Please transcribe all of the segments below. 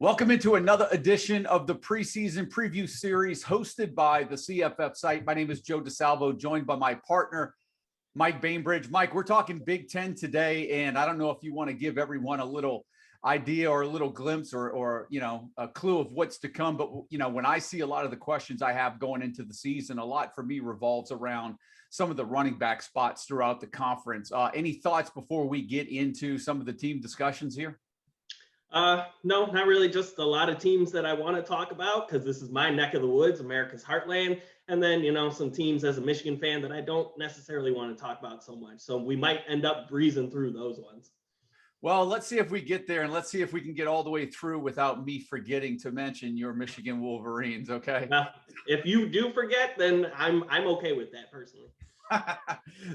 Welcome into another edition of the preseason preview series hosted by the CFF site. My name is Joe DeSalvo, joined by my partner, Mike Bainbridge. Mike, we're talking Big Ten today, and I don't know if you want to give everyone a little idea or a little glimpse or a clue of what's to come. But, when I see a lot of the questions I have going into the season, a lot for me revolves around some of the running back spots throughout the conference. Any thoughts before we get into some of the team discussions here? No, not really. Just a lot of teams that I want to talk about because this is my neck of the woods, America's heartland. And then, some teams as a Michigan fan that I don't necessarily want to talk about so much. So we might end up breezing through those ones. Well, let's see if we get there, and let's see if we can get all the way through without me forgetting to mention your Michigan Wolverines. Okay. If you do forget, then I'm okay with that personally.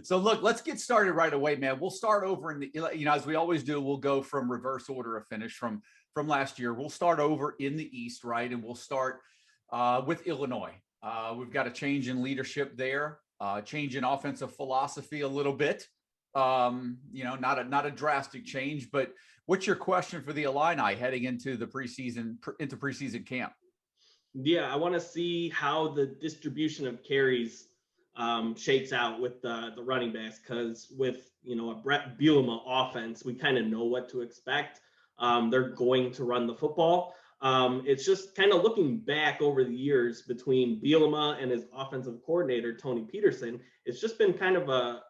So look, let's get started right away, man. We'll start over in the, as we always do, we'll go from reverse order of finish from last year. We'll start over in the East, right? And we'll start with Illinois. We've got a change in leadership there, change in offensive philosophy a little bit. Not a drastic change, but what's your question for the Illini heading into the preseason camp? Yeah, I want to see how the distribution of carries shakes out with the running backs, because with a Brett Bielema offense, we kind of know what to expect. They're going to run the football. It's just kind of looking back over the years between Bielema and his offensive coordinator Tony Peterson. It's just been kind of a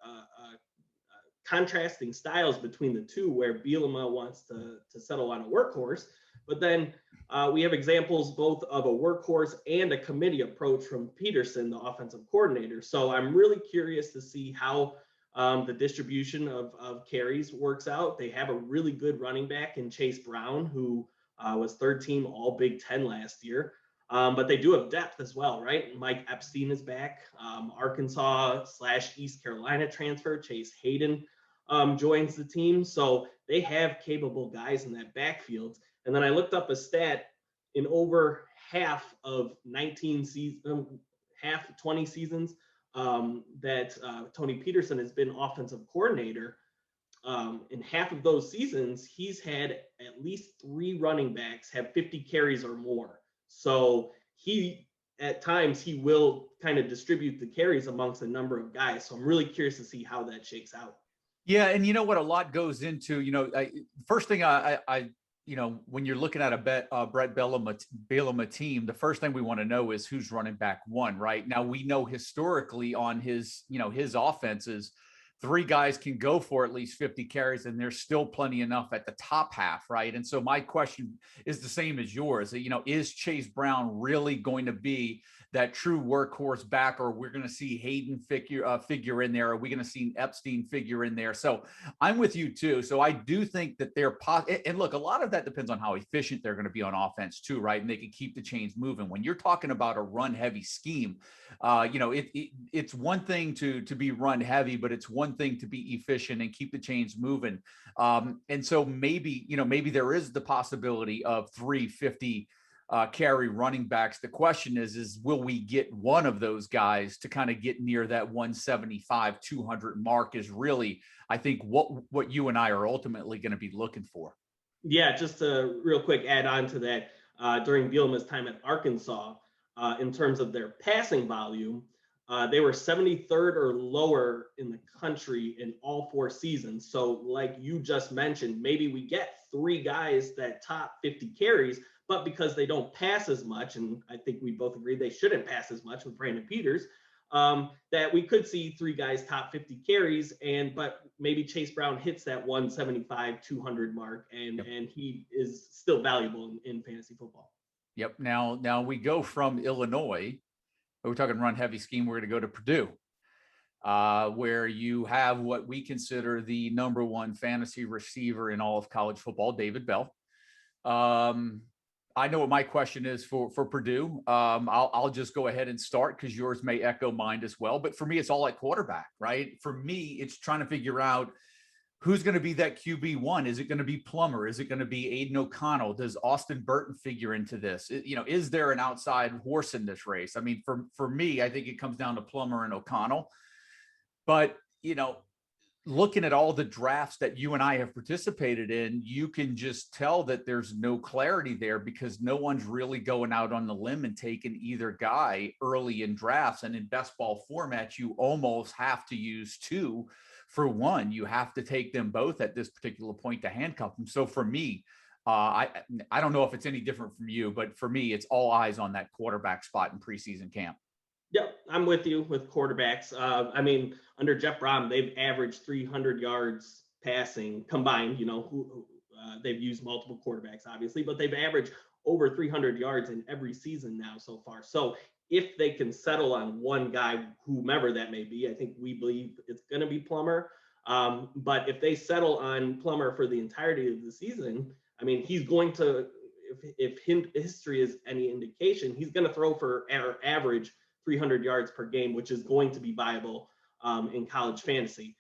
contrasting styles between the two, where Bielema wants to settle on a workhorse, but then we have examples both of a workhorse and a committee approach from Peterson, the offensive coordinator. So I'm really curious to see how the distribution of carries works out. They have a really good running back in Chase Brown, who was third team All Big Ten last year. But they do have depth as well, right? Mike Epstein is back. Arkansas/East Carolina transfer Chase Hayden joins the team. So they have capable guys in that backfield. And then I looked up a stat: in over half of 20 seasons that Tony Peterson has been offensive coordinator, in half of those seasons, he's had at least 3 running backs have 50 carries or more. So at times he will kind of distribute the carries amongst a number of guys. So I'm really curious to see how that shakes out. Yeah, and you know what? A lot goes into, first thing when you're looking at a Brett Bielema team, the first thing we want to know is who's running back one, right? Now, we know historically on his offenses, 3 guys can go for at least 50 carries, and there's still plenty enough at the top half, right? And so my question is the same as yours. Is Chase Brown really going to be that true workhorse back, or we're going to see Hayden figure in there? Are we going to see Epstein figure in there? So I'm with you too. So I do think that and look, a lot of that depends on how efficient they're going to be on offense too, right? And they can keep the chains moving. When you're talking about a run heavy scheme, it's one thing to be run heavy, but it's one thing to be efficient and keep the chains moving. And so maybe there is the possibility of 350 carry running backs. The question is will we get one of those guys to kind of get near that 175, 200 mark is really, I think, what you and I are ultimately going to be looking for. Yeah, just to real quick add on to that, during Bielema's time at Arkansas, in terms of their passing volume, they were 73rd or lower in the country in all 4 seasons. So like you just mentioned, maybe we get 3 guys that top 50 carries, but because they don't pass as much, and I think we both agree they shouldn't pass as much with Brandon Peters, that we could see 3 guys top 50 carries, but maybe Chase Brown hits that 175, 200 mark, and he is still valuable in fantasy football. Yep. Now we go from Illinois. We're talking run heavy scheme. We're going to go to Purdue, where you have what we consider the number 1 fantasy receiver in all of college football, David Bell. I know what my question is for Purdue. I'll just go ahead and start because yours may echo mine as well. But for me, it's all at quarterback, right? For me, it's trying to figure out who's going to be that QB1. Is it going to be Plummer? Is it going to be Aiden O'Connell? Does Austin Burton figure into this? Is there an outside horse in this race? I mean, for me, I think it comes down to Plummer and O'Connell. But, looking at all the drafts that you and I have participated in, you can just tell that there's no clarity there because no one's really going out on the limb and taking either guy early in drafts. And in best ball formats, you almost have to use two for one. You have to take them both at this particular point to handcuff them. So for me, I don't know if it's any different from you, but for me, it's all eyes on that quarterback spot in preseason camp. Yep, I'm with you with quarterbacks. I mean, under Jeff Brom, they've averaged 300 yards passing combined. You know, they've used multiple quarterbacks, obviously, but they've averaged over 300 yards in every season now so far. So if they can settle on one guy, whomever that may be, I think we believe it's going to be Plummer. But if they settle on Plummer for the entirety of the season, I mean, he's going to, if history is any indication, he's going to throw for average 300 yards per game, which is going to be viable in college fantasy.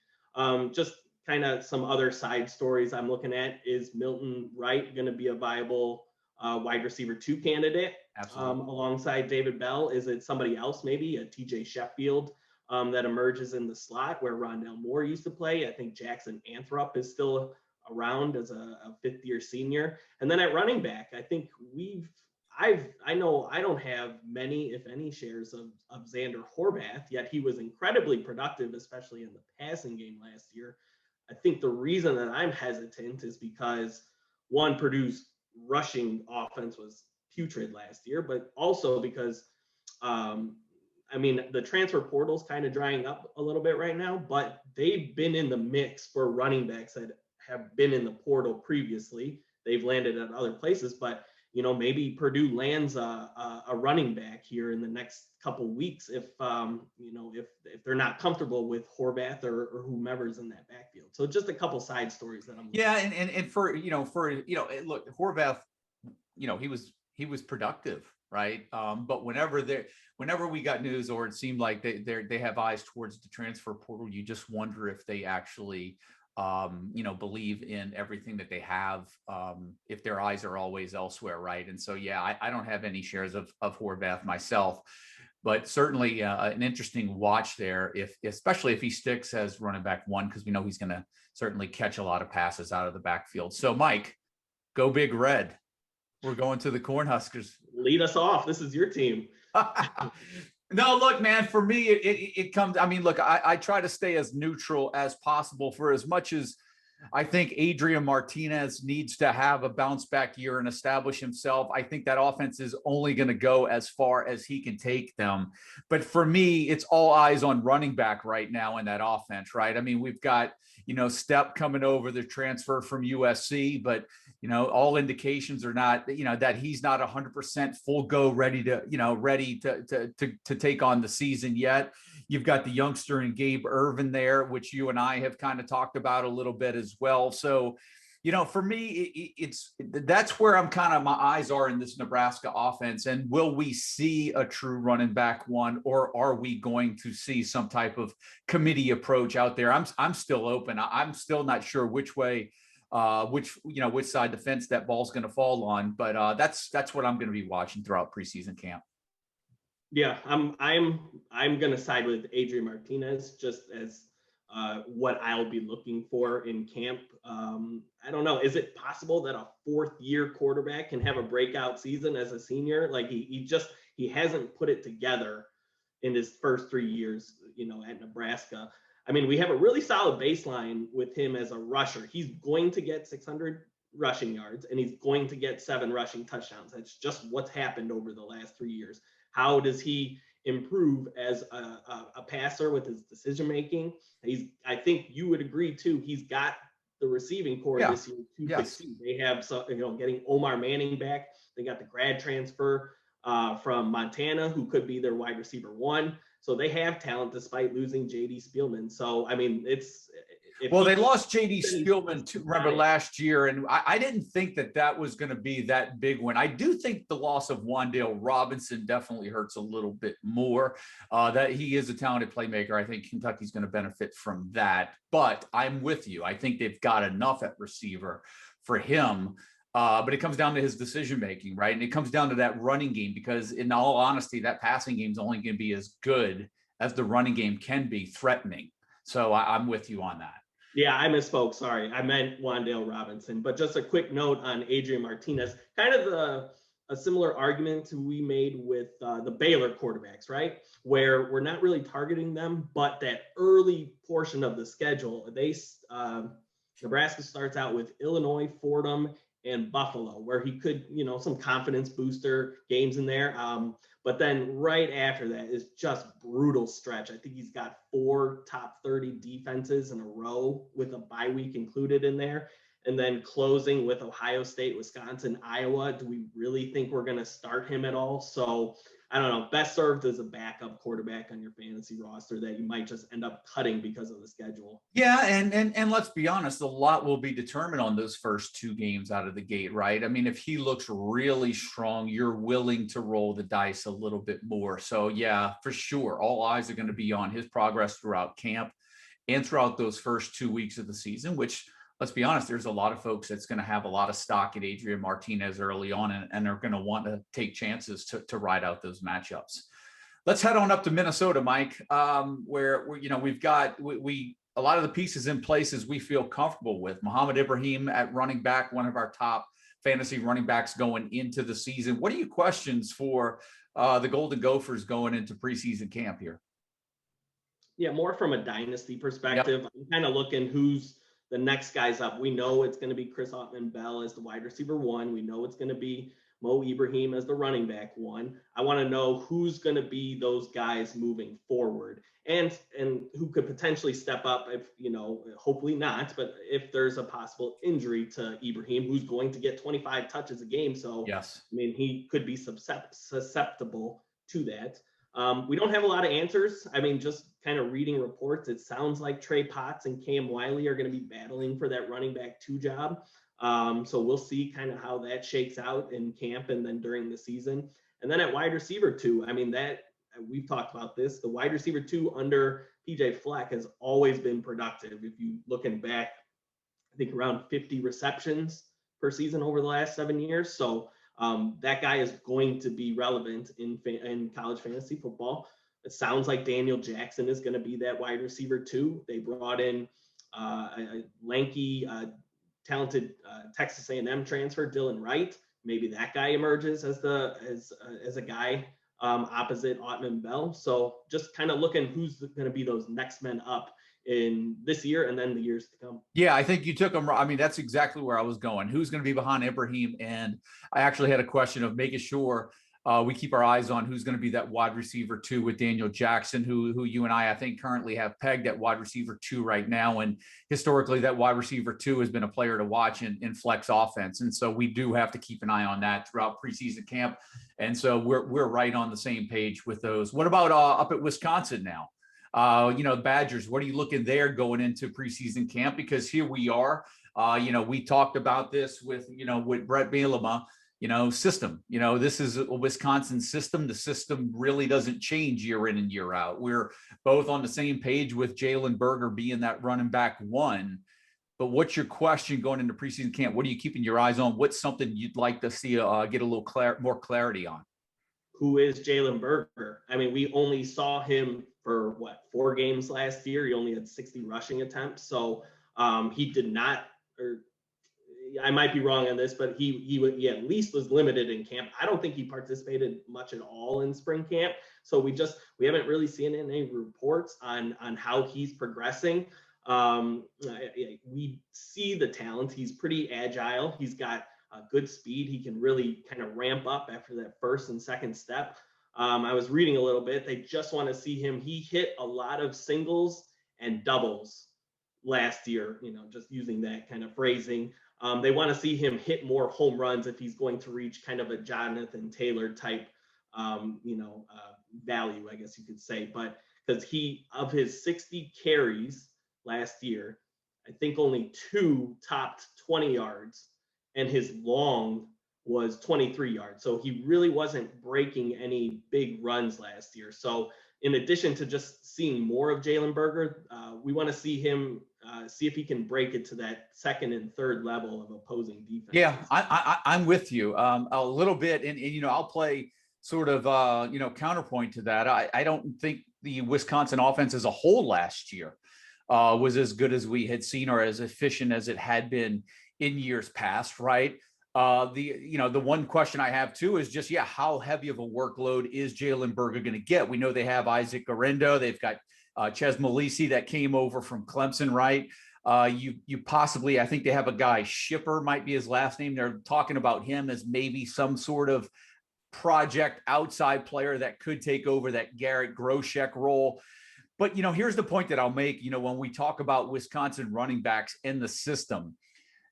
Just kind of some other side stories I'm looking at. Is Milton Wright going to be a viable wide receiver 2 candidate alongside David Bell? Is it somebody else, maybe a TJ Sheffield that emerges in the slot where Rondell Moore used to play? I think Jackson Anthrop is still around as a fifth-year senior. And then at running back, I think I know I don't have many, if any, shares of Xander Horvath, yet he was incredibly productive, especially in the passing game last year. I think the reason that I'm hesitant is because, one, Purdue's rushing offense was putrid last year, but also because, I mean, the transfer portal's kind of drying up a little bit right now, but they've been in the mix for running backs that have been in the portal previously. They've landed at other places, but you know, maybe Purdue lands a running back here in the next couple of weeks if you know, if they're not comfortable with Horvath or whomever's in that backfield. So just a couple side stories that I'm and for look, Horvath, you know, he was productive, right? But whenever we got news or it seemed like they have eyes towards the transfer portal, you just wonder if they actually believe in everything that they have, if their eyes are always elsewhere, right? And so, yeah, I don't have any shares of Horvath myself, but certainly an interesting watch there, especially if he sticks as running back 1, because we know he's going to certainly catch a lot of passes out of the backfield. So, Mike, go Big Red. We're going to the Cornhuskers. Lead us off. This is your team. No, look, man, for me, it comes, I mean, look, I try to stay as neutral as possible for as much as I think Adrian Martinez needs to have a bounce back year and establish himself. I think that offense is only going to go as far as he can take them. But for me, it's all eyes on running back right now in that offense, right? I mean, we've got, Step coming over the transfer from USC, but, all indications are not, that he's not 100% full go ready to take on the season yet. You've got the youngster in Gabe Irvin there, which you and I have kind of talked about a little bit as well. So, for me, that's where my eyes are in this Nebraska offense. And will we see a true running back 1, or are we going to see some type of committee approach out there? I'm still open. I'm still not sure which way, which side the fence that ball's going to fall on. But that's what I'm going to be watching throughout preseason camp. Yeah, I'm going to side with Adrian Martinez just as what I'll be looking for in camp. I don't know. Is it possible that a 4th-year quarterback can have a breakout season as a senior? Like he hasn't put it together in his first 3 years, at Nebraska. I mean, we have a really solid baseline with him as a rusher. He's going to get 600 rushing yards and he's going to get 7 rushing touchdowns. That's just what's happened over the last 3 years. How does he improve as a passer with his decision making? I think you would agree too. He's got the receiving core this year to succeed. They have getting Omar Manning back. They got the grad transfer from Montana, who could be their wide receiver 1. So they have talent despite losing J.D. Spielman. So I mean, they lost J.D. Spielman too, remember last year, and I didn't think that was going to be that big win. I do think the loss of Wan'Dale Robinson definitely hurts a little bit more. That he is a talented playmaker. I think Kentucky's going to benefit from that. But I'm with you. I think they've got enough at receiver for him. But it comes down to his decision making, right? And it comes down to that running game, because in all honesty, that passing game is only going to be as good as the running game can be threatening. So I'm with you on that. Yeah, I misspoke. Sorry. I meant Wandale Robinson. But just a quick note on Adrian Martinez, kind of a similar argument to we made with the Baylor quarterbacks, right? Where we're not really targeting them, but that early portion of the schedule, Nebraska starts out with Illinois, Fordham, and Buffalo, where he could, some confidence booster games in there. But then right after that is just brutal stretch. I think he's got 4 top 30 defenses in a row with a bye week included in there. And then closing with Ohio State, Wisconsin, Iowa. Do we really think we're going to start him at all? So I don't know. Best served as a backup quarterback on your fantasy roster that you might just end up cutting because of the schedule. Yeah, and let's be honest, a lot will be determined on those first 2 games out of the gate, right? I mean, if he looks really strong, you're willing to roll the dice a little bit more. So yeah, for sure, all eyes are going to be on his progress throughout camp and throughout those first 2 weeks of the season, which, let's be honest, there's a lot of folks that's going to have a lot of stock in Adrian Martinez early on and are going to want to take chances to ride out those matchups. Let's head on up to Minnesota, Mike, where we've got a lot of the pieces in places we feel comfortable with. Muhammad Ibrahim at running back, one of our top fantasy running backs going into the season. What are your questions for the Golden Gophers going into preseason camp here? Yeah, more from a dynasty perspective. Yep. I'm kind of looking who's the next guys up. We know it's going to be Chris Ottman-Bell as the wide receiver 1. We know it's going to be Mo Ibrahim as the running back 1. I want to know who's going to be those guys moving forward and who could potentially step up if, hopefully not, but if there's a possible injury to Ibrahim, who's going to get 25 touches a game. So, yes, I mean, he could be susceptible to that. We don't have a lot of answers. I mean, just kind of reading reports, it sounds like Trey Potts and Cam Wiley are going to be battling for that running back 2 job. So we'll see kind of how that shakes out in camp and then during the season. And then at wide receiver 2, I mean, that we've talked about this. The wide receiver 2 under PJ Fleck has always been productive. If you looking back, I think around 50 receptions per season over the last 7 years. So that guy is going to be relevant in college fantasy football. It sounds like Daniel Jackson is going to be that wide receiver 2. They brought in a lanky, talented Texas A&M transfer, Dylan Wright. Maybe that guy emerges as a guy opposite Ottman-Bell. So just kind of looking who's going to be those next men up in this year and then the years to come. Yeah, I think you took them. I mean, that's exactly where I was going. Who's going to be behind Ibrahim? And I actually had a question of making sure we keep our eyes on who's going to be that wide receiver 2 with Daniel Jackson, who you and I think currently have pegged at wide receiver 2 right now. And historically, that wide receiver 2 has been a player to watch in flex offense. And so we do have to keep an eye on that throughout preseason camp. And so we're right on the same page with those. What about up at Wisconsin now? Badgers, what are you looking there going into preseason camp? Because here we are, we talked about this with Brett Bielema, system, this is a Wisconsin system. The system really doesn't change year in and year out. We're both on the same page with Jalen Berger being that running back 1. But what's your question going into preseason camp? What are you keeping your eyes on? What's something you'd like to see get a little more clarity on? Who is Jalen Berger? I mean, we only saw him for 4 games last year. He only had 60 rushing attempts. So he did not, or I might be wrong on this, but he at least was limited in camp. I don't think he participated much at all in spring camp. So we haven't really seen any reports on how he's progressing. We see the talent. He's pretty agile. He's got good speed. He can really kind of ramp up after that first and second step. I was reading a little bit. They just want to see him. He hit a lot of singles and doubles last year, just using that kind of phrasing. They want to see him hit more home runs if he's going to reach kind of a Jonathan Taylor type, value, I guess you could say. But because of his 60 carries last year, I think only 2 topped 20 yards. And his long was 23 yards. So he really wasn't breaking any big runs last year. So in addition to just seeing more of Jalen Berger, we want to see him see if he can break it to that second and third level of opposing defense. Yeah, I'm with you a little bit. And I'll play sort of, counterpoint to that. I don't think the Wisconsin offense as a whole last year was as good as we had seen or as efficient as it had been in years past, right? The one question I have too is just, how heavy of a workload is Jalen Berger going to get? We know they have Isaac Garendo. They've got Ches Malisi that came over from Clemson, right? You possibly, I think they have a guy, Shipper might be his last name. They're talking about him as maybe some sort of project outside player that could take over that Garrett Groshek role. But, here's the point that I'll make, when we talk about Wisconsin running backs in the system,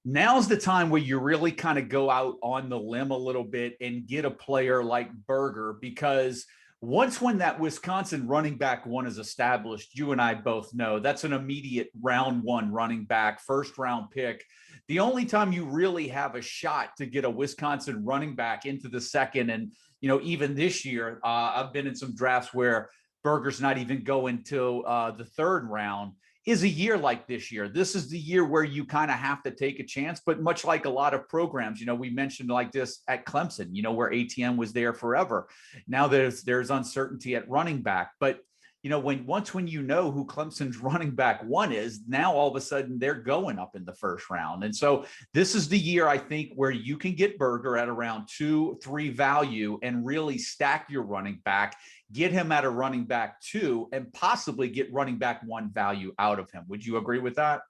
now's the time where you really kind of go out on the limb a little bit and get a player like Berger, because when that Wisconsin running back one is established, you and I both know that's an immediate round one running back, first round pick. The only time you really have a shot to get a Wisconsin running back into the second, and, even this year, I've been in some drafts where Berger's not even going to the third round, is a year like this year. This is the year where you kind of have to take a chance, but much like a lot of programs, we mentioned like this at Clemson, where ATM was there forever. Now there's uncertainty at running back, but when you know who Clemson's running back one is, now all of a sudden they're going up in the first round. And so this is the year, I think, where you can get Berger at around 2-3 value and really stack your running back, get him at a running back 2, and possibly get running back 1 value out of him. Would you agree with that?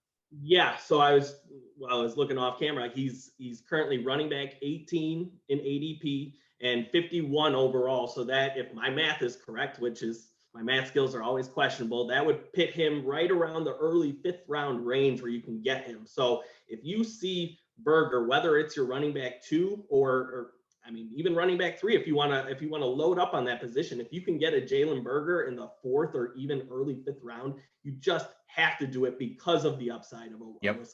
Yeah. So I was looking off camera. He's currently running back 18 in ADP and 51 overall. So that, if my math is correct, which is, my math skills are always questionable, that would pit him right around the early 5th round range where you can get him. So if you see Berger, whether it's your running back 2 or even running back 3, if you want to load up on that position, if you can get a Jalen Berger in the 4th or even early 5th round, you just have to do it because of the upside of a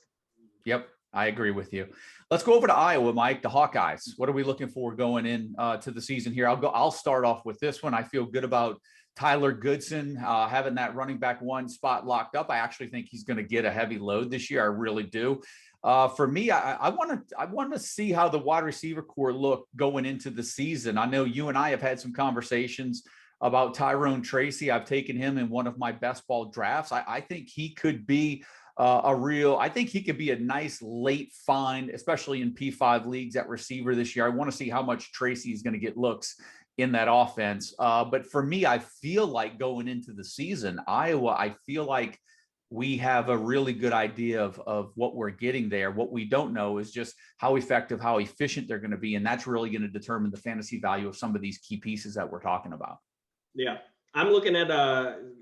Yep. I agree with you. Let's go over to Iowa, Mike, the Hawkeyes. What are we looking for going in to the season here? I'll start off with this one. I feel good about Tyler Goodson having that running back 1 spot locked up. I actually think he's going to get a heavy load this year. I really do. For me, I want to see how the wide receiver core look going into the season. I know you and I have had some conversations about Tyrone Tracy. I've taken him in one of my best ball drafts. I think he could be I think he could be a nice late find, especially in P5 leagues at receiver this year. I want to see how much Tracy is going to get looks in that offense. But for me, I feel like going into the season, Iowa, I feel like we have a really good idea of what we're getting there. What we don't know is just how effective, how efficient they're going to be. And that's really going to determine the fantasy value of some of these key pieces that we're talking about. Yeah. I'm looking at,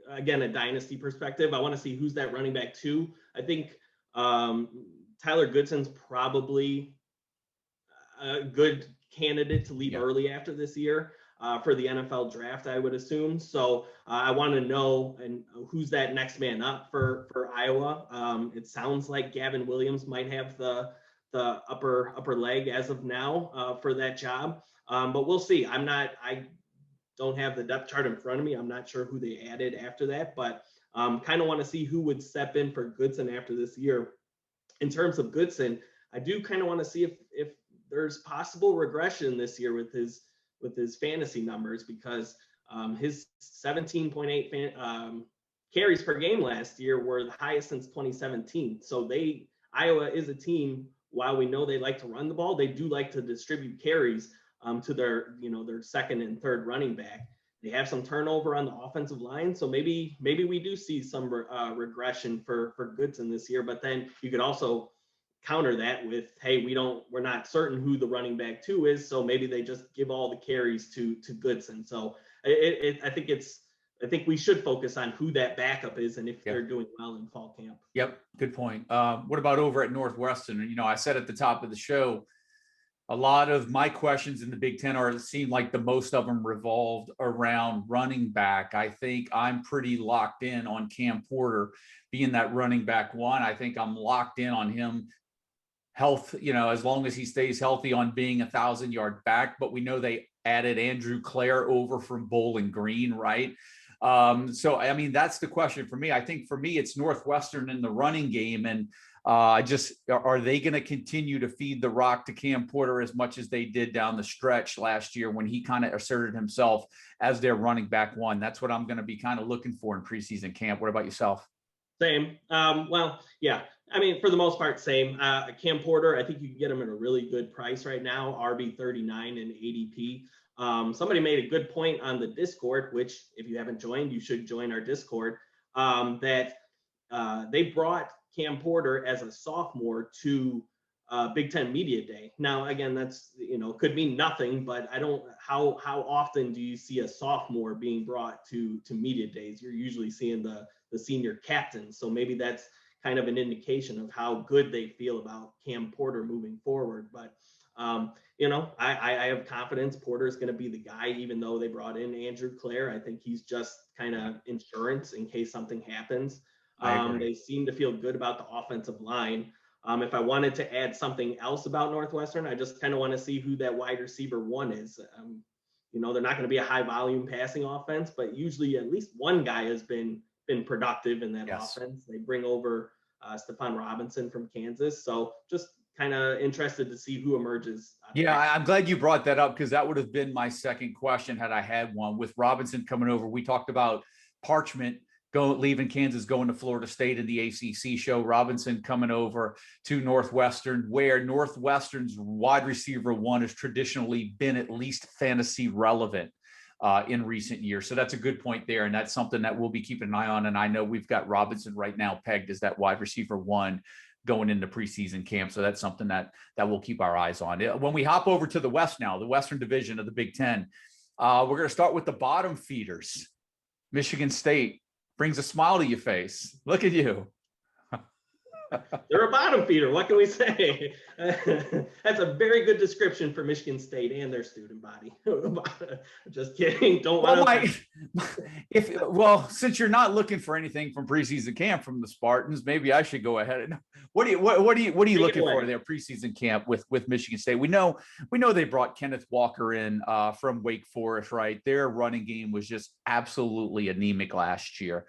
again, a dynasty perspective. I want to see who's that running back 2. I think Tyler Goodson's probably a good candidate to leave early after this year for the NFL draft, I would assume. So I want to know who's that next man up for Iowa. It sounds like Gavin Williams might have the upper leg as of now for that job. But we'll see. I don't have the depth chart in front of me. I'm not sure who they added after that, but kind of want to see who would step in for Goodson after this year. In terms of Goodson, I do kind of want to see if there's possible regression this year with his fantasy numbers, because his 17.8 carries per game last year were the highest since 2017. So Iowa is a team, while we know they like to run the ball, they do like to distribute carries to their second and third running back. They have some turnover on the offensive line, so maybe we do see some regression for Goodson this year. But then you could also counter that with, hey, we're not certain who the running back 2 is, so maybe they just give all the carries to Goodson. So I think we should focus on who that backup is and if they're doing well in fall camp. Yep, good point. What about over at Northwestern? I said at the top of the show, a lot of my questions in the Big Ten seem like the most of them revolved around running back. I think I'm pretty locked in on Cam Porter being that running back 1. I think I'm locked in on him health, as long as he stays healthy, on being 1,000-yard back. But we know they added Andrew Clare over from Bowling Green, right? So, that's the question for me. I think for me, it's Northwestern in the running game. And are they going to continue to feed the rock to Cam Porter as much as they did down the stretch last year when he kind of asserted himself as their running back 1? That's what I'm going to be kind of looking for in preseason camp. What about yourself? Same. Well, yeah. I mean, for the most part, same. Cam Porter, I think you can get him at a really good price right now, RB39 and ADP. Somebody made a good point on the Discord, which if you haven't joined, you should join our Discord, that they brought Cam Porter as a sophomore to Big Ten Media Day. Now, again, that's, could mean nothing, but how often do you see a sophomore being brought to media days? You're usually seeing the senior captain. So maybe that's kind of an indication of how good they feel about Cam Porter moving forward. But, I have confidence Porter is going to be the guy, even though they brought in Andrew Clare. I think he's just kind of insurance in case something happens. They seem to feel good about the offensive line. If I wanted to add something else about Northwestern, I just kind of want to see who that wide receiver one is. They're not going to be a high volume passing offense, but usually at least one guy has been productive in that offense. They bring over Stephon Robinson from Kansas. So just kind of interested to see who emerges. Yeah, I'm glad you brought that up, because that would have been my second question had I had one. With Robinson coming over, we talked about Parchment leaving Kansas, going to Florida State in the ACC show. Robinson coming over to Northwestern, where Northwestern's wide receiver one has traditionally been at least fantasy relevant in recent years. So that's a good point there. And that's something that we'll be keeping an eye on. And I know we've got Robinson right now pegged as that wide receiver one going into preseason camp. So that's something that we'll keep our eyes on. When we hop over to the West now, the Western Division of the Big Ten, we're going to start with the bottom feeders. Michigan State brings a smile to your face. Look at you. They're a bottom feeder. What can we say? That's a very good description for Michigan State and their student body. Just kidding. Don't want to. Since you're not looking for anything from preseason camp from the Spartans, maybe I should go ahead. What are you looking for there preseason camp with Michigan State? We know they brought Kenneth Walker in from Wake Forest, right? Their running game was just absolutely anemic last year.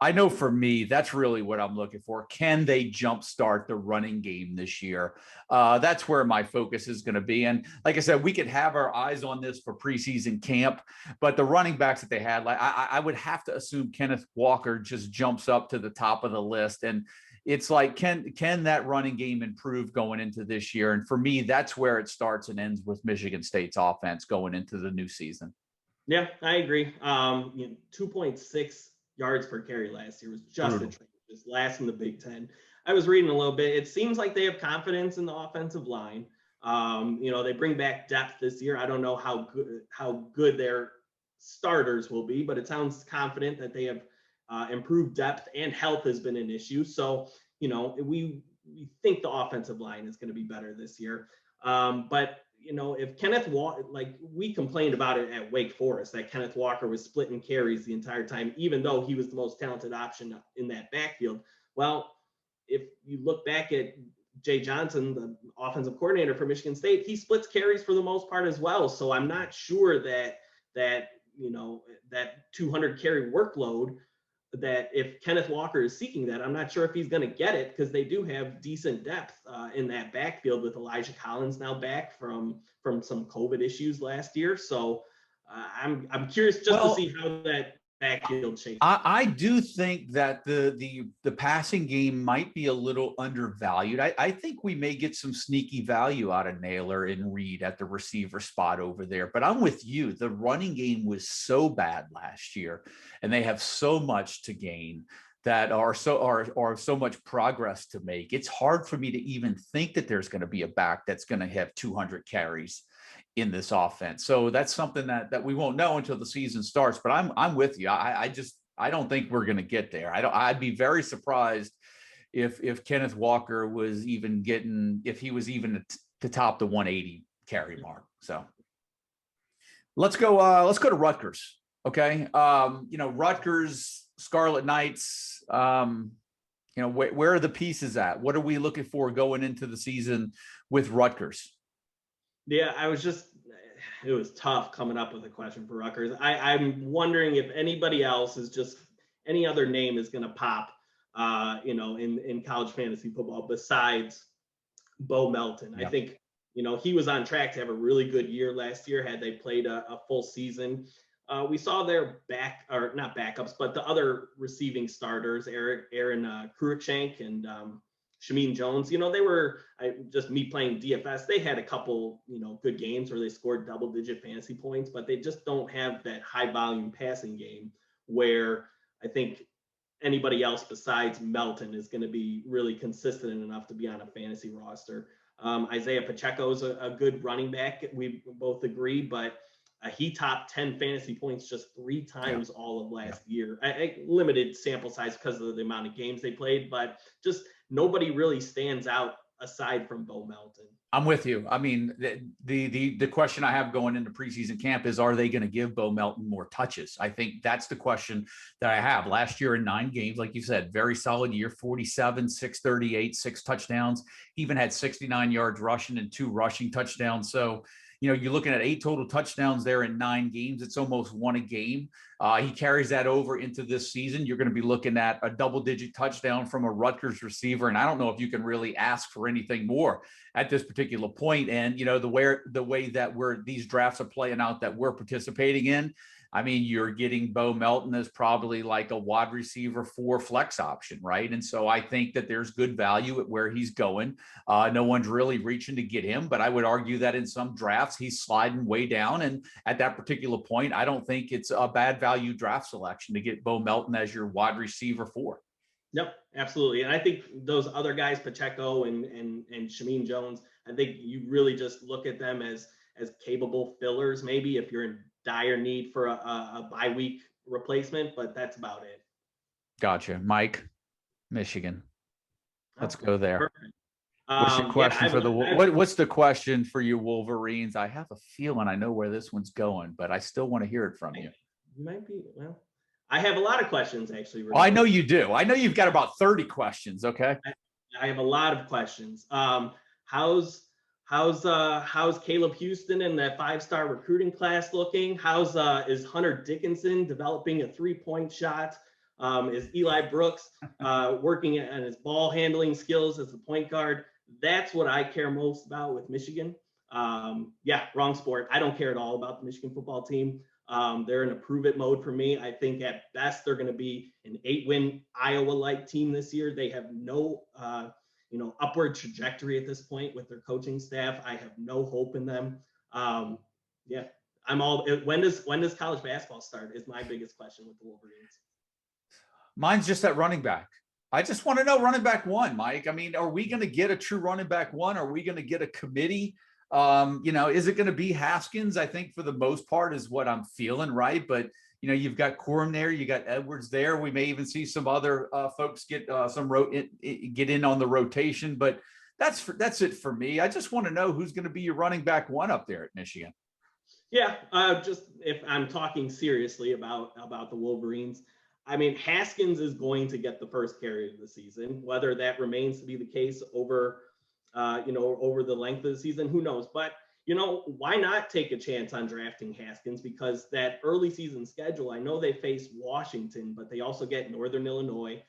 I know for me, that's really what I'm looking for. Can they jumpstart the running game this year? That's where my focus is going to be. And like I said, we could have our eyes on this for preseason camp, but the running backs that they had, like I would have to assume Kenneth Walker just jumps up to the top of the list. And it's like, can that running game improve going into this year? And for me, that's where it starts and ends with Michigan State's offense going into the new season. Yeah, I agree. 2.6 yards per carry last year was just atrocious, last in the Big Ten. I was reading a little bit. It seems like they have confidence in the offensive line. They bring back depth this year. I don't know how good their starters will be, but it sounds confident that they have improved depth, and health has been an issue. So, we think the offensive line is going to be better this year. But if Kenneth Walker, like we complained about it at Wake Forest, that Kenneth Walker was splitting carries the entire time, even though he was the most talented option in that backfield. Well, if you look back at Jay Johnson, the offensive coordinator for Michigan State, he splits carries for the most part as well. So I'm not sure that 200 carry workload, that if Kenneth Walker is seeking that, I'm not sure if he's going to get it, because they do have decent depth in that backfield with Elijah Collins now back from some COVID issues last year. So I'm curious to see how that backfield shapes. I do think that the passing game might be a little undervalued. I think we may get some sneaky value out of Naylor and Reed at the receiver spot over there. But I'm with you. The running game was so bad last year, and they have so much to gain that are so much progress to make. It's hard for me to even think that there's going to be a back that's going to have 200 carries in this offense. So that's something that we won't know until the season starts. But I'm with you. I don't think we're going to get there. I'd be very surprised if Kenneth Walker was even to top the 180 carry mark. So let's go to Rutgers. Okay. Rutgers, Scarlet Knights, where are the pieces at? What are we looking for going into the season with Rutgers? Yeah, it was tough coming up with a question for Rutgers. I'm wondering if anybody else is just, any other name is going to pop, in college fantasy football besides Bo Melton. Yeah. I think, he was on track to have a really good year last year had they played a full season. we saw their not backups, but the other receiving starters, Aaron Cruikshank and Shameem Jones. They were just me playing DFS. They had a couple, good games where they scored double-digit fantasy points, but they just don't have that high-volume passing game where I think anybody else besides Melton is going to be really consistent enough to be on a fantasy roster. Isaiah Pacheco is a good running back. We both agree, but he topped 10 fantasy points just 3 times all of last year. Limited sample size because of the amount of games they played, but just nobody really stands out aside from Bo Melton. I'm with you. I mean, the question I have going into preseason camp is, are they going to give Bo Melton more touches? I think that's the question that I have. Last year in 9 games, like you said, very solid year, 47, 638, 6 touchdowns, even had 69 yards rushing and 2 rushing touchdowns. So, you're looking at 8 total touchdowns there in 9 games. It's almost 1 a game. He carries that over into this season. You're going to be looking at a double-digit touchdown from a Rutgers receiver, and I don't know if you can really ask for anything more at this particular point. And the way that these drafts are playing out that we're participating in, I mean, you're getting Bo Melton as probably like a wide receiver 4 flex option, right? And so I think that there's good value at where he's going. No one's really reaching to get him, but I would argue that in some drafts he's sliding way down. And at that particular point, I don't think it's a bad value draft selection to get Bo Melton as your wide receiver 4. Yep, absolutely. And I think those other guys, Pacheco and Shameem Jones, I think you really just look at them as capable fillers, maybe if you're in dire need for a bye week replacement, but that's about it. Gotcha. Mike, Michigan. Let's go there. Perfect. What's your question what's the question for you Wolverines? I have a feeling I know where this one's going, but I still want to hear it from you. You might be, I have a lot of questions actually. Oh, I know you do. I know you've got about 30 questions. Okay. I have a lot of questions. How's Caleb Houston and that 5-star recruiting class looking? Is Hunter Dickinson developing a 3-point shot? Is Eli Brooks working on his ball handling skills as a point guard? That's what I care most about with Michigan. Wrong sport. I don't care at all about the Michigan football team. They're in a prove it mode for me. I think at best they're going to be an 8-win Iowa-like team this year. They have no upward trajectory at this point with their coaching staff. I have no hope in them. I'm all. When does college basketball start? Is my biggest question with the Wolverines. Mine's just at running back. I just want to know running back 1, Mike. I mean, are we going to get a true running back 1? Are we going to get a committee? Is it going to be Haskins? I think for the most part is what I'm feeling, right? But you've got Corum there, you got Edwards there. We may even see some other folks get get in on the rotation, but that's it for me. I just want to know who's going to be your running back 1 up there at Michigan. Yeah, just if I'm talking seriously about the Wolverines, I mean, Haskins is going to get the first carry of the season. Whether that remains to be the case over the length of the season, who knows? But why not take a chance on drafting Haskins? Because that early season schedule, I know they face Washington, but they also get Northern Illinois,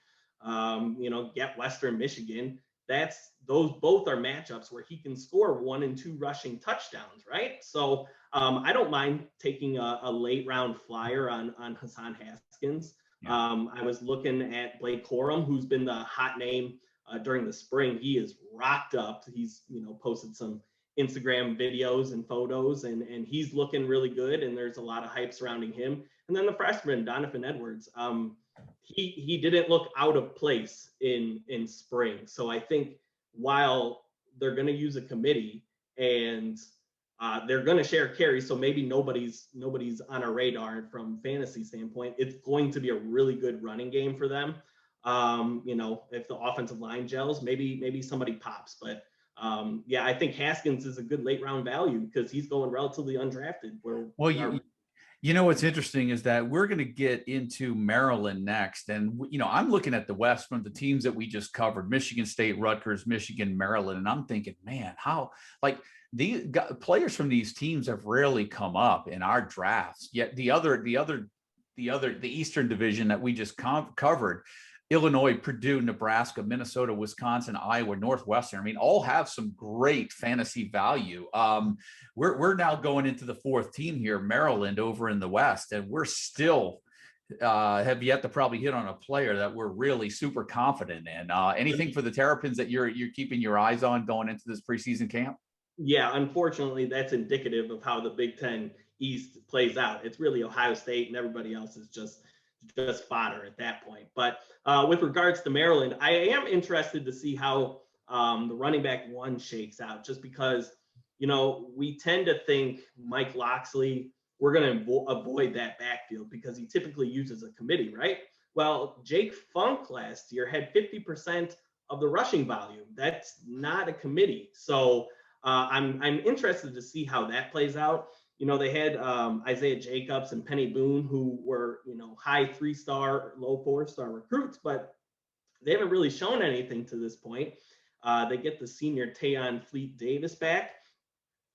get Western Michigan. Those both are matchups where he can score 1 and 2 rushing touchdowns, right? So I don't mind taking a late round flyer on Hassan Haskins. Yeah. I was looking at Blake Corum, who's been the hot name during the spring. He is rocked up. He's posted some Instagram videos and photos, and he's looking really good. And there's a lot of hype surrounding him. And then the freshman Donovan Edwards, he didn't look out of place in spring. So I think while they're going to use a committee and they're going to share carries, so maybe nobody's on a radar from fantasy standpoint, it's going to be a really good running game for them. If the offensive line gels, maybe somebody pops. But I think Haskins is a good late round value because he's going relatively undrafted. What's interesting is that we're going to get into Maryland next. And, I'm looking at the West from the teams that we just covered, Michigan State, Rutgers, Michigan, Maryland. And I'm thinking, man, how the players from these teams have rarely come up in our drafts. Yet the Eastern Division that we just covered, Illinois, Purdue, Nebraska, Minnesota, Wisconsin, Iowa, Northwestern. I mean, all have some great fantasy value. We're now going into the fourth team here, Maryland, over in the West, and we're still have yet to probably hit on a player that we're really super confident in. Anything for the Terrapins that you're keeping your eyes on going into this preseason camp? Yeah, unfortunately, that's indicative of how the Big Ten East plays out. It's really Ohio State, and everybody else is just fodder at that point. But with regards to Maryland, I am interested to see how the running back one shakes out, just because, we tend to think Mike Locksley, we're going to avoid that backfield because he typically uses a committee, right? Well, Jake Funk last year had 50% of the rushing volume. That's not a committee. So I'm interested to see how that plays out. They had Isaiah Jacobs and Penny Boone, who were, high 3-star, low 4-star recruits, but they haven't really shown anything to this point. They get the senior Tayon Fleet Davis back,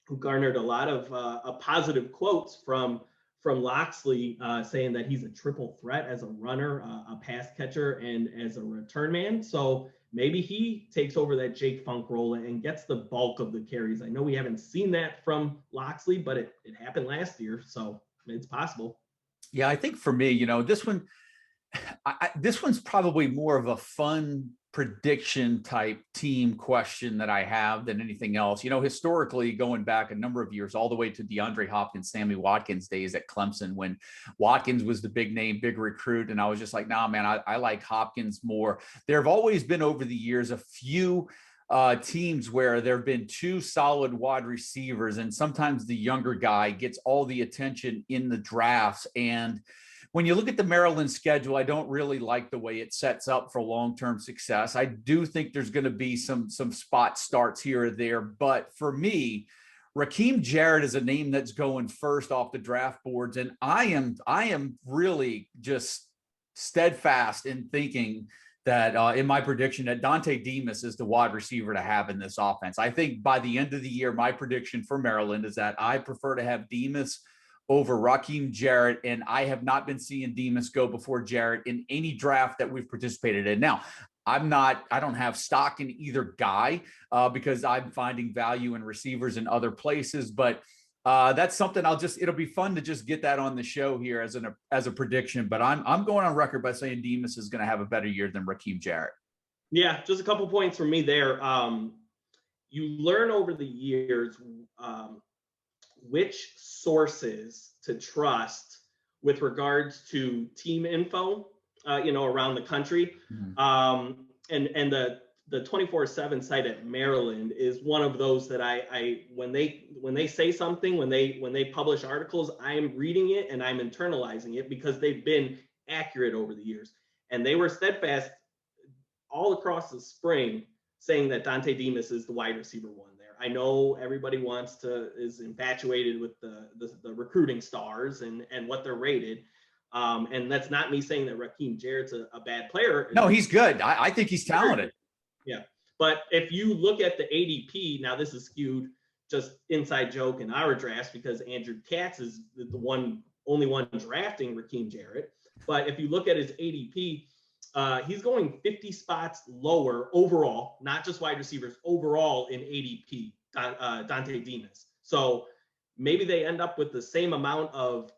who garnered a lot of positive quotes from Locksley, saying that he's a triple threat as a runner, a pass catcher, and as a return man. So maybe he takes over that Jake Funk role and gets the bulk of the carries. I know we haven't seen that from Locksley, but it happened last year, so it's possible. Yeah, I think for me, this one, this one's probably more of a fun prediction type team question that I have than anything else. Historically, going back a number of years, all the way to DeAndre Hopkins, Sammy Watkins days at Clemson, when Watkins was the big name, big recruit. And I was just like, nah, man, I like Hopkins more. There have always been over the years a few teams where there have been two solid wide receivers, and sometimes the younger guy gets all the attention in the drafts. And when you look at the Maryland schedule, I don't really like the way it sets up for long-term success. I do think there's going to be some spot starts here or there, but for me, Raheem Jarrett is a name that's going first off the draft boards, and I am really just steadfast in thinking that in my prediction that Dante Demas is the wide receiver to have in this offense. I think by the end of the year, my prediction for Maryland is that I prefer to have Demas over Raheem Jarrett, and I have not been seeing Demas go before Jarrett in any draft that we've participated in. Now, I don't have stock in either guy because I'm finding value in receivers in other places, but that's something it'll be fun to just get that on the show here as a prediction. But I'm going on record by saying Demas is going to have a better year than Raheem Jarrett. Yeah, just a couple points from me there. You learn over the years which sources to trust with regards to team info, around the country. Mm-hmm. And the 24/7 site at Maryland is one of those that I when they say something, when they publish articles, I'm reading it and I'm internalizing it because they've been accurate over the years. And they were steadfast all across the spring saying that Dante Demas is the wide receiver one there. I know everybody is infatuated with the recruiting stars and what they're rated. And that's not me saying that Raheem Jarrett's a bad player. No, he's good. I think he's talented. Yeah. But if you look at the ADP, now this is skewed, just inside joke in our drafts because Andrew Katz is the only one drafting Raheem Jarrett. But if you look at his ADP, he's going 50 spots lower overall, not just wide receivers, overall in ADP, Dante Demas. So maybe they end up with the same amount of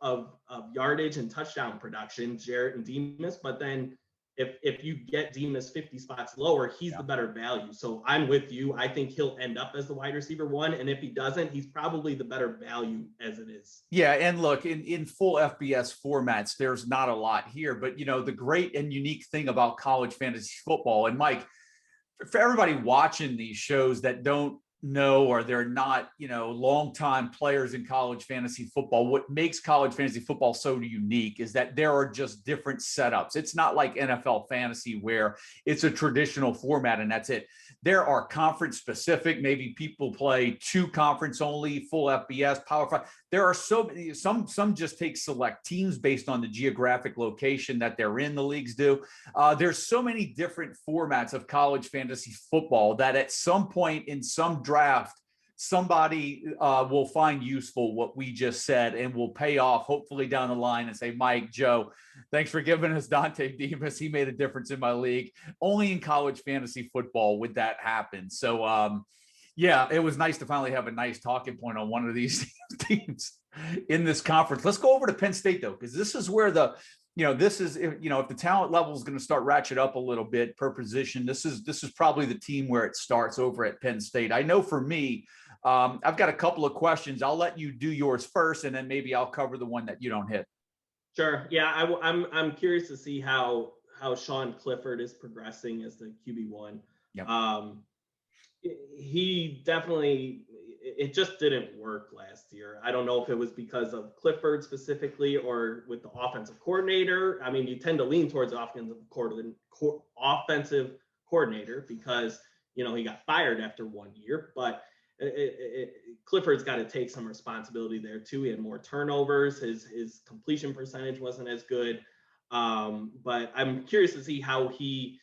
yardage and touchdown production, Jarrett and Demas, but then if you get Demas 50 spots lower, he's the better value. So I'm with you. I think he'll end up as the wide receiver one. And if he doesn't, he's probably the better value as it is. Yeah. And look, in full FBS formats, there's not a lot here, but the great and unique thing about college fantasy football, and Mike, for everybody watching these shows that don't know or they're not longtime players in college fantasy football, what makes college fantasy football so unique is that there are just different setups. It's not like NFL fantasy where it's a traditional format and that's it. There are conference specific, maybe people play 2 conference only, full FBS, Power 5. There are so many, some just take select teams based on the geographic location that they're in, the leagues do. There's so many different formats of college fantasy football that at some point in some draft, somebody will find useful what we just said and will pay off hopefully down the line and say, Mike, Joe, thanks for giving us Dante Demas. He made a difference in my league. Only in college fantasy football would that happen. So yeah, it was nice to finally have a nice talking point on one of these teams in this conference. Let's go over to Penn State, though, because this is where this is, if the talent level is going to start ratchet up a little bit per position, this is probably the team where it starts over at Penn State. I know for me, I've got a couple of questions. I'll let you do yours first, and then maybe I'll cover the one that you don't hit. Sure. Yeah, I'm curious to see how Sean Clifford is progressing as the QB1. Yep. He definitely, it just didn't work last year. I don't know if it was because of Clifford specifically or with the offensive coordinator. I mean, you tend to lean towards the offensive coordinator because, he got fired after 1 year, but Clifford's got to take some responsibility there too. He had more turnovers. His completion percentage wasn't as good. But I'm curious to see how he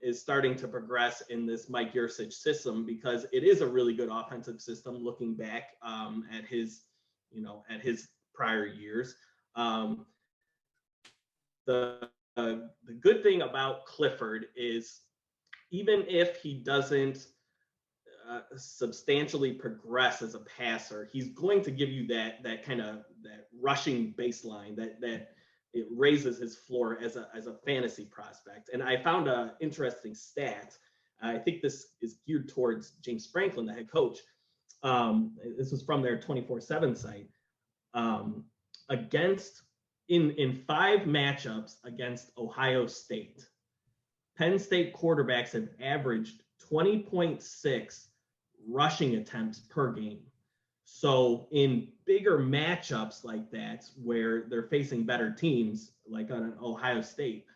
is starting to progress in this Mike Yurcich system, because it is a really good offensive system looking back at his prior years. The good thing about Clifford is, even if he doesn't substantially progress as a passer, he's going to give you that kind of that rushing baseline that it raises his floor as a fantasy prospect. And I found an interesting stat. I think this is geared towards James Franklin, the head coach. This was from their 24/7 site. In 5 matchups against Ohio State, Penn State quarterbacks have averaged 20.6 rushing attempts per game. So in bigger matchups like that, where they're facing better teams, like on an Ohio State,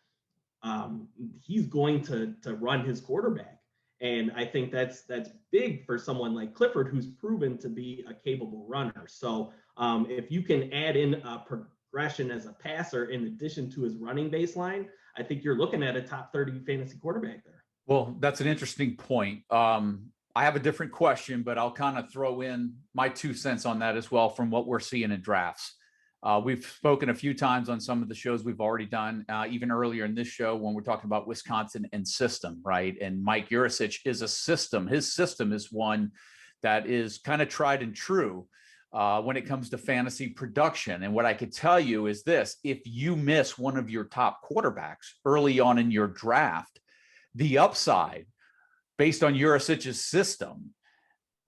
he's going to run his quarterback. And I think that's big for someone like Clifford, who's proven to be a capable runner. So if you can add in a progression as a passer in addition to his running baseline, I think you're looking at a top 30 fantasy quarterback there. Well, that's an interesting point. I have a different question, but I'll kind of throw in my 2 cents on that as well from what we're seeing in drafts. We've spoken a few times on some of the shows we've already done, even earlier in this show when we're talking about Wisconsin and system, right? And Mike Yurcich is a system. His system is one that is kind of tried and true when it comes to fantasy production. And what I could tell you is this: if you miss one of your top quarterbacks early on in your draft, the upside based on Yurcich's system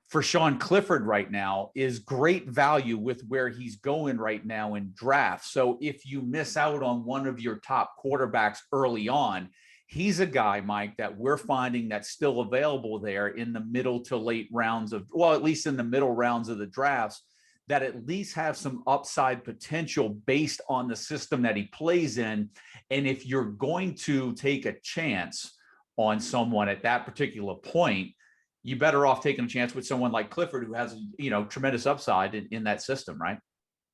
for Sean Clifford right now is great value with where he's going right now in drafts. So if you miss out on one of your top quarterbacks early on, he's a guy, Mike, that we're finding that's still available there in the middle to late rounds of, well, at least in the middle rounds of the drafts, that at least have some upside potential based on the system that he plays in. And if you're going to take a chance on someone at that particular point, you better off taking a chance with someone like Clifford, who has, tremendous upside in that system, right?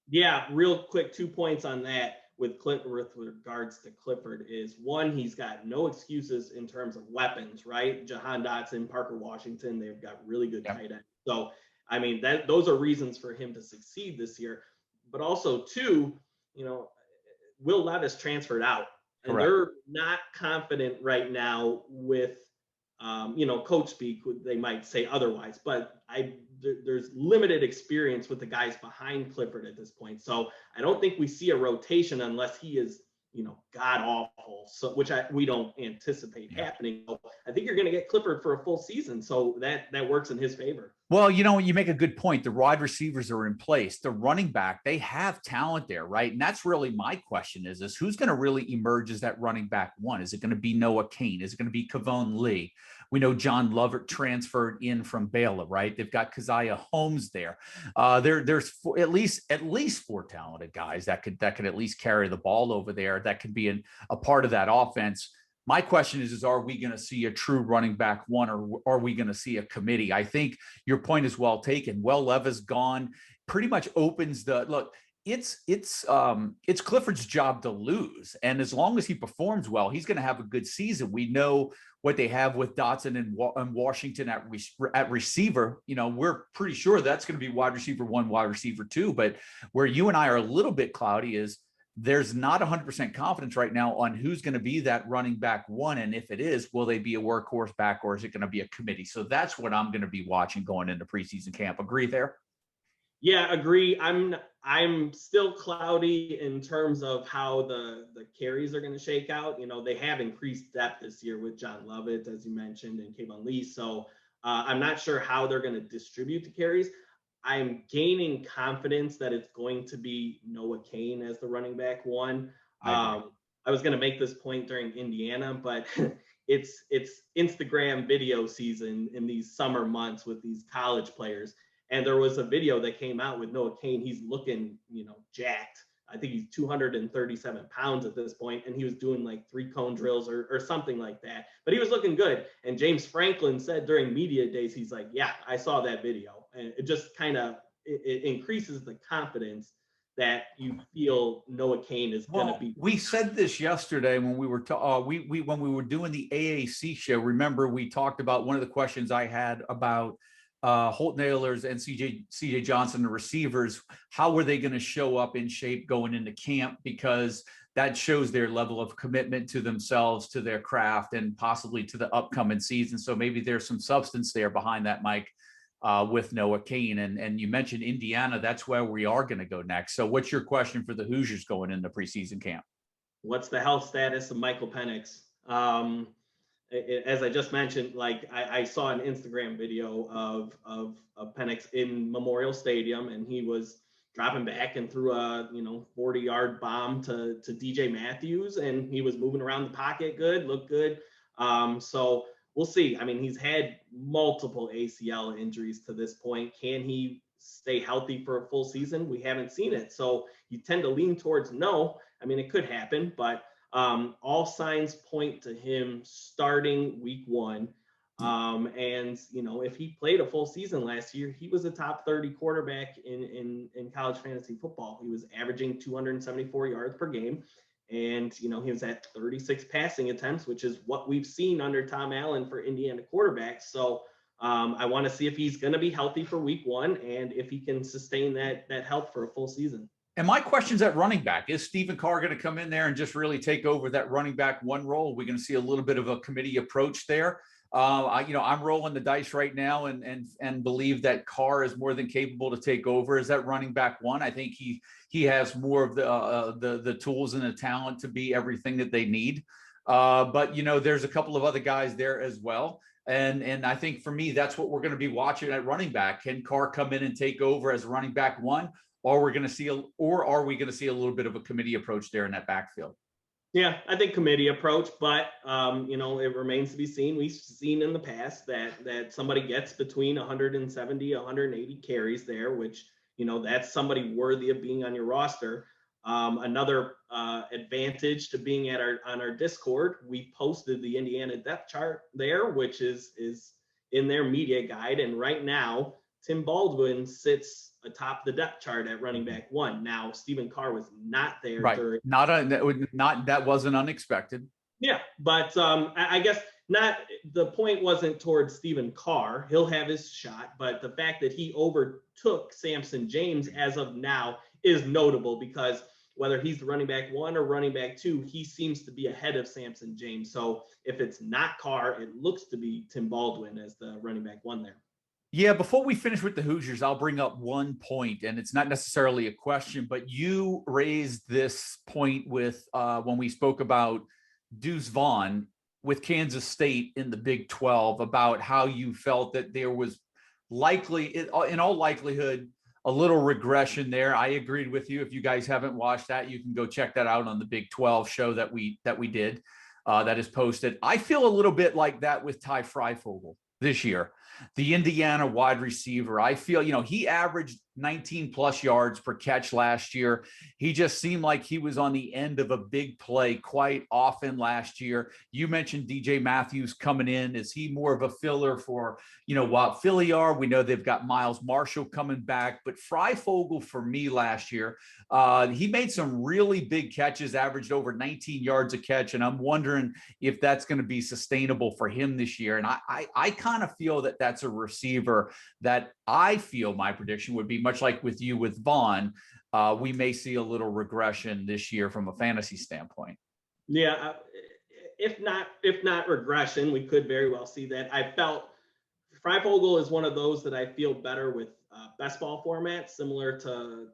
Yeah, real quick, 2 points on that with regards to Clifford is, one, he's got no excuses in terms of weapons, right? Jahan Dotson, Parker Washington, they've got really good tight ends. So, I mean, those are reasons for him to succeed this year. But also, 2, Will Levis transferred out. And Correct. they're not confident right now with, coach speak. They might say otherwise, but there's limited experience with the guys behind Clifford at this point. So I don't think we see a rotation unless he is, god awful. So we don't anticipate happening. So I think you're going to get Clifford for a full season. So that works in his favor. Well, you make a good point. The wide receivers are in place. The running back, they have talent there, right? And that's really my question is who's going to really emerge as that running back one? Is it going to be Noah Cain? Is it going to be Kavon Lee? We know John Lovett transferred in from Baylor, right? They've got Keziah Holmes there. There's at least 4 talented guys that could at least carry the ball over there. That could be a part of that offense. My question is are we going to see a true running back one, or are we going to see a committee? I think your point is well taken. Will Levis gone pretty much opens the look. It's Clifford's job to lose. And as long as he performs well, he's going to have a good season. We know what they have with Dotson and Washington at receiver, we're pretty sure that's going to be wide receiver 1, wide receiver 2. But where you and I are a little bit cloudy is there's not 100% confidence right now on who's going to be that running back 1. And if it is, will they be a workhorse back, or is it going to be a committee? So that's what I'm going to be watching going into preseason camp. Agree there? Yeah, agree. I'm still cloudy in terms of how the carries are going to shake out. They have increased depth this year with John Lovett, as you mentioned, and Kayvon Lee. So I'm not sure how they're going to distribute the carries. I'm gaining confidence that it's going to be Noah Cain as the running back 1. I was going to make this point during Indiana, but it's Instagram video season in these summer months with these college players. And there was a video that came out with Noah Cain. He's looking, jacked. I think he's 237 pounds at this point, and he was doing like 3-cone drills or something like that. But he was looking good. And James Franklin said during media days, he's like, yeah, I saw that video. And it just kind of it increases the confidence that you feel Noah Cain is going to be. We said this yesterday when we were when we were doing the AAC show. Remember, we talked about one of the questions I had about Holt Nailers and CJ Johnson, the receivers. How were they going to show up in shape going into camp? Because that shows their level of commitment to themselves, to their craft, and possibly to the upcoming season. So maybe there's some substance there behind that, Mike, with Noah Cain. And you mentioned Indiana. That's where we are going to go next. So what's your question for the Hoosiers going into preseason camp? What's the health status of Michael Penix? As I just mentioned, like I saw an Instagram video of Penix in Memorial Stadium, and he was dropping back and threw a 40-yard bomb to DJ Matthews, and he was moving around the pocket good, looked good. So we'll see. I mean, he's had multiple ACL injuries to this point. Can he stay healthy for a full season? We haven't seen it. So you tend to lean towards no. I mean, it could happen, but all signs point to him starting week 1. And, if he played a full season last year, he was a top 30 quarterback in college fantasy football. He was averaging 274 yards per game. And, he was at 36 passing attempts, which is what we've seen under Tom Allen for Indiana quarterbacks. So I want to see if he's going to be healthy for week 1 and if he can sustain that health for a full season. And my question's at running back. Is Stephen Carr going to come in there and just really take over that running back 1 role? We're going to see a little bit of a committee approach there. I'm rolling the dice right now and believe that Carr is more than capable to take over as that running back 1. I think he has more of the tools and the talent to be everything that they need. But there's a couple of other guys there as well. And I think for me, that's what we're going to be watching at running back. Can Carr come in and take over as running back 1? Or are we going to see a little bit of a committee approach there in that backfield? Yeah, I think committee approach, but it remains to be seen. We've seen in the past that somebody gets between 170, 180 carries there, which that's somebody worthy of being on your roster. Another advantage to being on our Discord, we posted the Indiana depth chart there, which is in their media guide, and right now Tim Baldwin sits atop the depth chart at running back 1. Now, Stephen Carr was not there. Right. That wasn't unexpected. Yeah, but I guess not. The point wasn't towards Stephen Carr. He'll have his shot, but the fact that he overtook Samson James as of now is notable because whether he's the running back 1 or running back 2, he seems to be ahead of Samson James. So if it's not Carr, it looks to be Tim Baldwin as the running back 1 there. Yeah, before we finish with the Hoosiers, I'll bring up one point, and it's not necessarily a question, but you raised this point with when we spoke about Deuce Vaughn with Kansas State in the Big 12 about how you felt that there was likely, in all likelihood, a little regression there. I agreed with you. If you guys haven't watched that, you can go check that out on the Big 12 show that we did that is posted. I feel a little bit like that with Ty Freifogel this year. the Indiana wide receiver. I feel, he averaged 19 plus yards per catch last year. He just seemed like he was on the end of a big play quite often last year. You mentioned DJ Matthews coming in. Is he more of a filler for, what Philly are? We know they've got Miles Marshall coming back, but Freifogel for me last year, he made some really big catches, averaged over 19 yards a catch. And I'm wondering if that's going to be sustainable for him this year. And I kind of feel that that's a receiver that I feel my prediction would be much like with you with Vaughn. We may see a little regression this year from a fantasy standpoint. Yeah, if not regression, we could very well see that. I felt Freifogel is one of those that I feel better with best ball formats, similar to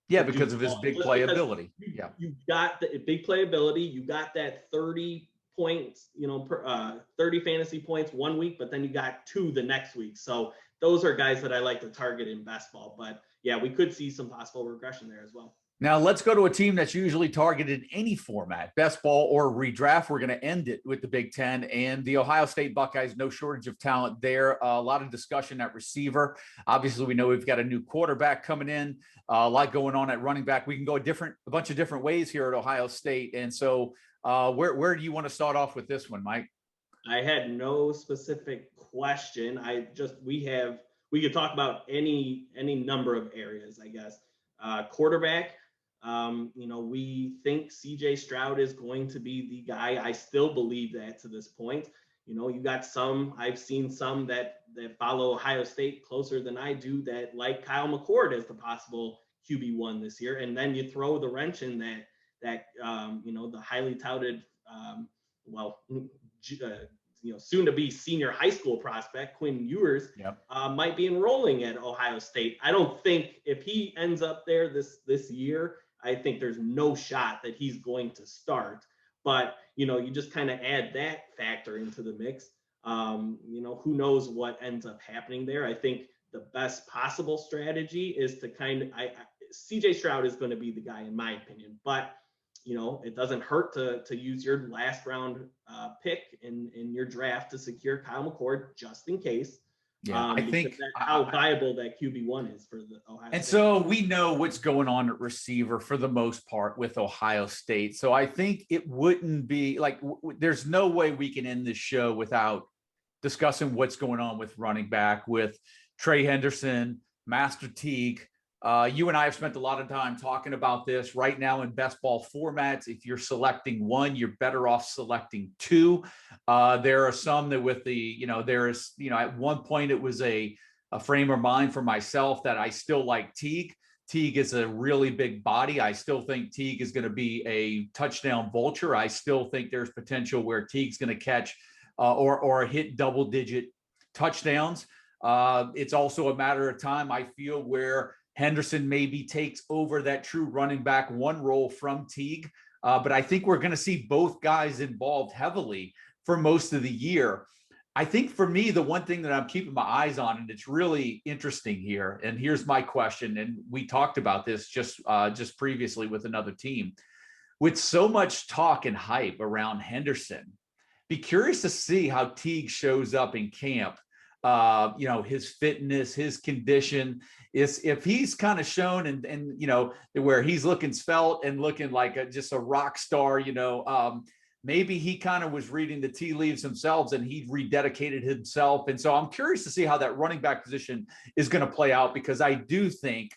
because of his big playability. Yeah, you got the big playability. You got that 30 points, 30 fantasy points 1 week, but then you got 2 the next week. So those are guys that I like to target in best ball. But yeah, we could see some possible regression there as well. Now let's go to a team that's usually targeted in any format, best ball or redraft. We're going to end it with the Big Ten and the Ohio State Buckeyes. No shortage of talent there. A lot of discussion at receiver. Obviously, we know we've got a new quarterback coming in. A lot going on at running back. We can go a bunch of different ways here at Ohio State. And so, where do you want to start off with this one, Mike? I had no specific question. We could talk about any number of areas, I guess. Quarterback. We think CJ Stroud is going to be the guy. I still believe that to this point. You got I've seen some that follow Ohio State closer than I do that like Kyle McCord as the possible QB1 this year. And then you throw the wrench in that the highly touted, soon to be senior high school prospect, Quinn Ewers, might be enrolling at Ohio State. I don't think if he ends up there this year, I think there's no shot that he's going to start. But, you just kind of add that factor into the mix. Who knows what ends up happening there. I think the best possible strategy is to CJ Stroud is going to be the guy in my opinion, but it doesn't hurt to use your last round pick in your draft to secure Kyle McCord just in case. Yeah, I think that's how viable that QB1 is for the Ohio and State. So we know what's going on at receiver for the most part with Ohio State. So I think it wouldn't be like there's no way we can end this show without discussing what's going on with running back with Trey Henderson, Master Teague. You and I have spent a lot of time talking about this right now in best ball formats. If you're selecting one, you're better off selecting 2. There are some that with the, at one point it was a frame of mind for myself that I still like Teague. Teague is a really big body. I still think Teague is going to be a touchdown vulture. I still think there's potential where Teague's going to catch or hit double-digit touchdowns. It's also a matter of time, I feel, where Henderson maybe takes over that true running back 1 role from Teague. But I think we're going to see both guys involved heavily for most of the year. I think for me, the one thing that I'm keeping my eyes on, and it's really interesting here, and here's my question, and we talked about this just previously with another team. With so much talk and hype around Henderson, be curious to see how Teague shows up in camp. His fitness, his condition is if he's kind of shown and where he's looking svelte and looking like just a rock star, maybe he kind of was reading the tea leaves himself and he rededicated himself. And so I'm curious to see how that running back position is going to play out, because I do think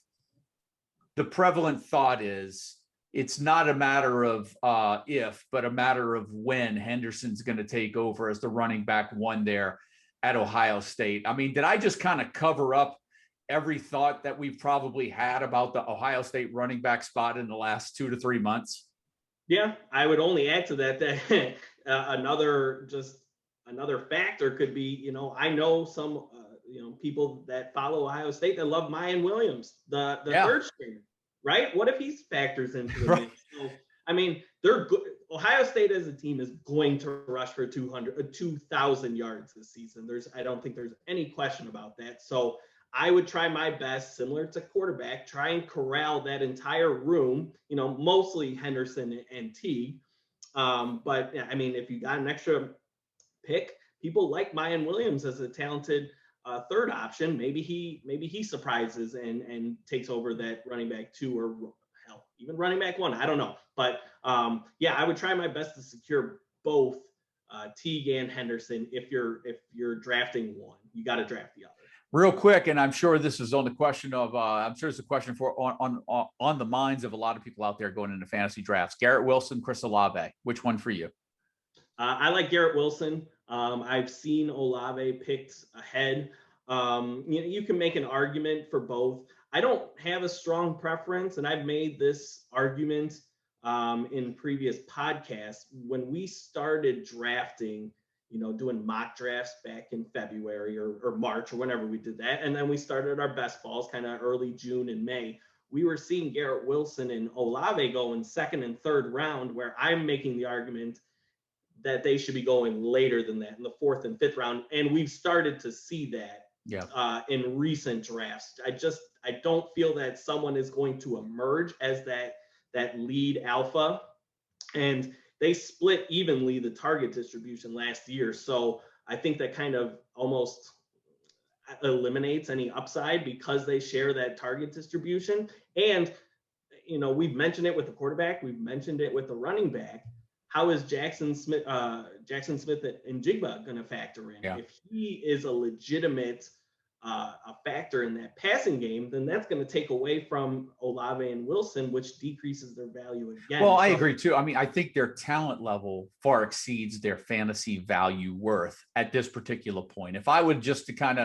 the prevalent thought is it's not a matter of if, but a matter of when Henderson's going to take over as the running back 1 there at Ohio State. I mean, did I just kind of cover up every thought that we've probably had about the Ohio State running back spot in the last 2 to 3 months? Yeah, I would only add to that another factor could be, I know some, people that follow Ohio State that love Mayan Williams, the third stringer, right? What if he factors into the mix? So, I mean, they're good. Ohio State as a team is going to rush for 2,000 yards this season. I don't think there's any question about that. So I would try my best, similar to quarterback, try and corral that entire room, mostly Henderson and Teague. But yeah, I mean, if you got an extra pick, people like Mayan Williams as a talented third option. Maybe he surprises and takes over that running back 2 or hell, even running back 1. I don't know, but yeah, I would try my best to secure both Teague and Henderson. If you're drafting one, you got to draft the other. Real quick, and I'm sure this is on the question of, I'm sure it's a question for on the minds of a lot of people out there going into fantasy drafts. Garrett Wilson, Chris Olave, which one for you? I like Garrett Wilson. I've seen Olave picked ahead. You can make an argument for both. I don't have a strong preference, and I've made this argument in previous podcasts. When we started drafting, doing mock drafts back in February or March or whenever we did that, and then we started our best balls kind of early June and May, we were seeing Garrett Wilson and Olave go in second and third round, where I'm making the argument that they should be going later than that in the fourth and fifth round. And we've started to see that in recent drafts. I don't feel that someone is going to emerge as that lead alpha. And they split evenly the target distribution last year. So I think that kind of almost eliminates any upside because they share that target distribution. And, we've mentioned it with the quarterback. We've mentioned it with the running back. How is Jackson Smith and Jigba going to factor in? Yeah. If he is a legitimate a factor in that passing game, then that's going to take away from Olave and Wilson, which decreases their value again. Well, I agree too. I mean, I think their talent level far exceeds their fantasy value worth at this particular point. If I were to kind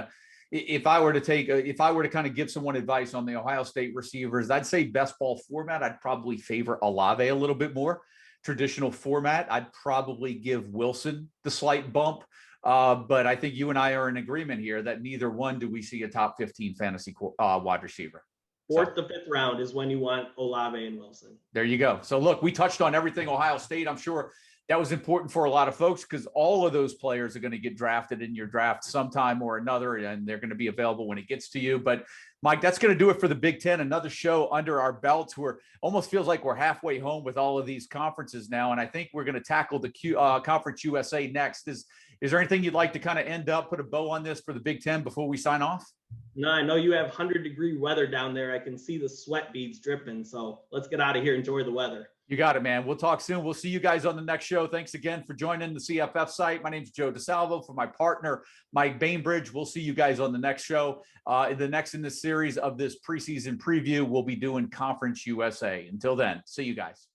of give someone advice on the Ohio State receivers, I'd say best ball format, I'd probably favor Olave a little bit more. Traditional format, I'd probably give Wilson the slight bump. But I think you and I are in agreement here that neither one do we see a top 15 fantasy wide receiver. Fourth to fifth round is when you want Olave and Wilson. There you go. So look, we touched on everything Ohio State. I'm sure that was important for a lot of folks because all of those players are going to get drafted in your draft sometime or another, and they're going to be available when it gets to you. But Mike, that's going to do it for the Big Ten. Another show under our belts. We're almost feels like we're halfway home with all of these conferences now. And I think we're going to tackle the Conference USA next. Is there anything you'd like to kind of end up, put a bow on this for the Big Ten before we sign off? No, I know you have 100-degree weather down there. I can see the sweat beads dripping. So let's get out of here. Enjoy the weather. You got it, man. We'll talk soon. We'll see you guys on the next show. Thanks again for joining the CFF site. My name's Joe DeSalvo. For my partner, Mike Bainbridge. We'll see you guys on the next show. In this series of this preseason preview, we'll be doing Conference USA. Until then, see you guys.